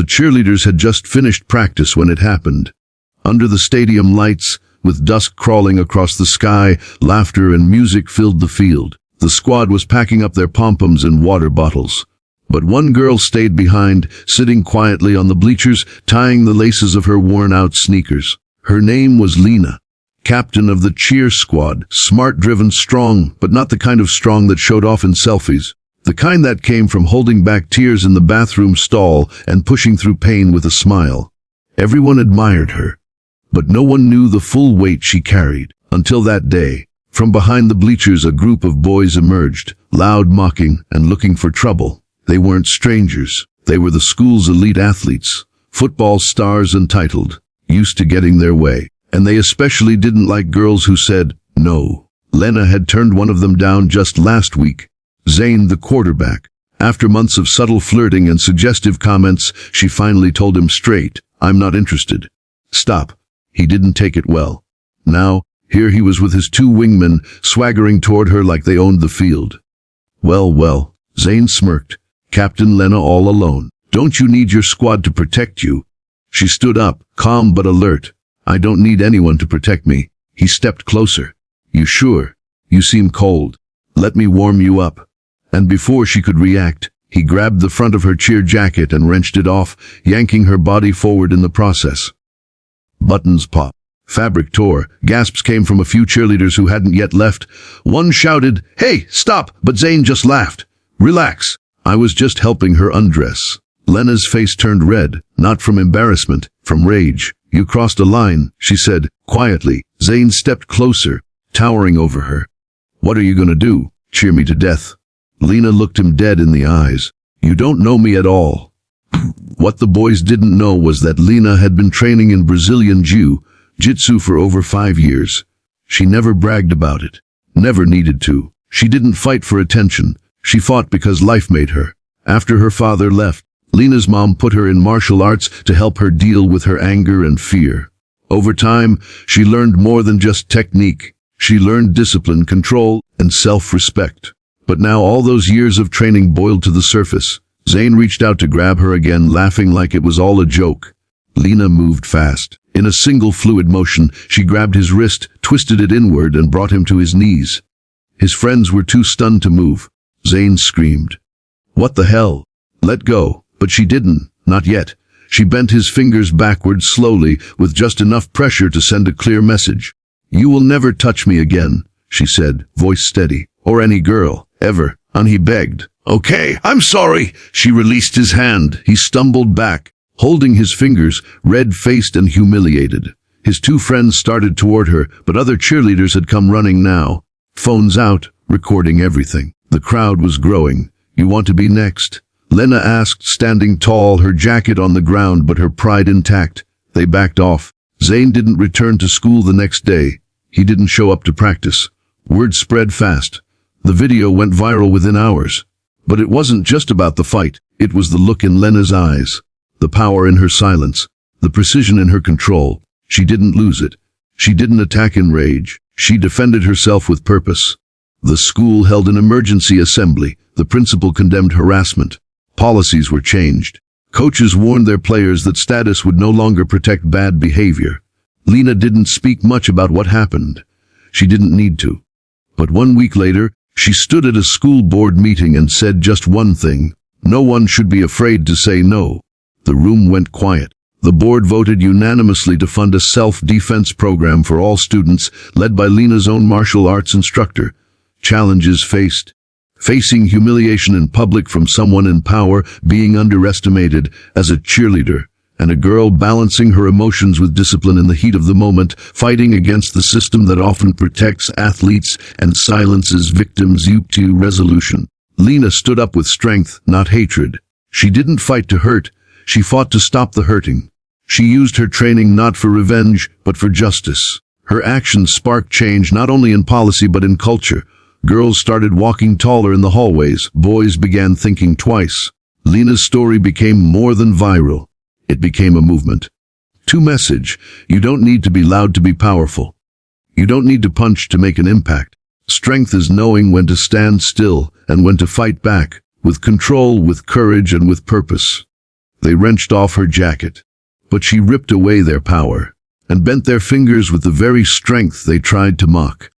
The cheerleaders had just finished practice when it happened. Under the stadium lights, with dusk crawling across the sky, laughter and music filled the field. The squad was packing up their pom-poms and water bottles. But one girl stayed behind, sitting quietly on the bleachers, tying the laces of her worn-out sneakers. Her name was Lena, captain of the cheer squad, smart-driven, strong, but not the kind of strong that showed off in selfies. The kind that came from holding back tears in the bathroom stall and pushing through pain with a smile. Everyone admired her, but no one knew the full weight she carried. Until that day, from behind the bleachers a group of boys emerged, loud, mocking, and looking for trouble. They weren't strangers. They were the school's elite athletes, football stars entitled, used to getting their way. And they especially didn't like girls who said no. Lena had turned one of them down just last week. Zane, the quarterback. After months of subtle flirting and suggestive comments, she finally told him straight, "I'm not interested." Stop. He didn't take it well. Now, here he was with his two wingmen, swaggering toward her like they owned the field. Well, Zane smirked. Captain Lena all alone. Don't you need your squad to protect you? She stood up, calm but alert. I don't need anyone to protect me. He stepped closer. You sure? You seem cold. Let me warm you up. And before she could react, he grabbed the front of her cheer jacket and wrenched it off, yanking her body forward in the process. Buttons popped. Fabric tore. Gasps came from a few cheerleaders who hadn't yet left. One shouted, "Hey, stop!" But Zane just laughed. "Relax. I was just helping her undress." Lena's face turned red, not from embarrassment, from rage. "You crossed a line," she said, quietly. Zane stepped closer, towering over her. "What are you gonna do? Cheer me to death?" Lena looked him dead in the eyes. "You don't know me at all." What the boys didn't know was that Lena had been training in Brazilian Jiu-Jitsu for over 5 years. She never bragged about it, never needed to. She didn't fight for attention. She fought because life made her. After her father left, Lena's mom put her in martial arts to help her deal with her anger and fear. Over time, she learned more than just technique. She learned discipline, control, and self-respect. But now all those years of training boiled to the surface. Zane reached out to grab her again, laughing like it was all a joke. Lena moved fast. In a single fluid motion, she grabbed his wrist, twisted it inward, and brought him to his knees. His friends were too stunned to move. Zane screamed. "What the hell? Let go." But she didn't, not yet. She bent his fingers backwards slowly, with just enough pressure to send a clear message. "You will never touch me again," she said, voice steady. "Or any girl, ever." And he begged. "Okay, I'm sorry." She released his hand. He stumbled back, holding his fingers, red-faced and humiliated. His two friends started toward her, but other cheerleaders had come running now. Phones out, recording everything. The crowd was growing. "You want to be next?" Lena asked, standing tall, her jacket on the ground but her pride intact. They backed off. Zane didn't return to school the next day. He didn't show up to practice. Word spread fast. The video went viral within hours. But it wasn't just about the fight. It was the look in Lena's eyes, the power in her silence, the precision in her control. She didn't lose it. She didn't attack in rage. She defended herself with purpose. The school held an emergency assembly. The principal condemned harassment. Policies were changed. Coaches warned their players that status would no longer protect bad behavior. Lena didn't speak much about what happened. She didn't need to. But 1 week later, she stood at a school board meeting and said just one thing: no one should be afraid to say no. The room went quiet. The board voted unanimously to fund a self-defense program for all students, led by Lena's own martial arts instructor. Challenges faced. Facing humiliation in public from someone in power, being underestimated as a cheerleader, and a girl balancing her emotions with discipline in the heat of the moment, fighting against the system that often protects athletes and silences victims. To resolution. Lena stood up with strength, not hatred. She didn't fight to hurt. She fought to stop the hurting. She used her training not for revenge, but for justice. Her actions sparked change not only in policy but in culture. Girls started walking taller in the hallways. Boys began thinking twice. Lena's story became more than viral. It became a movement. Message: you don't need to be loud to be powerful. You don't need to punch to make an impact. Strength is knowing when to stand still and when to fight back, with control, with courage, and with purpose. They wrenched off her jacket, but she ripped away their power and bent their fingers with the very strength they tried to mock.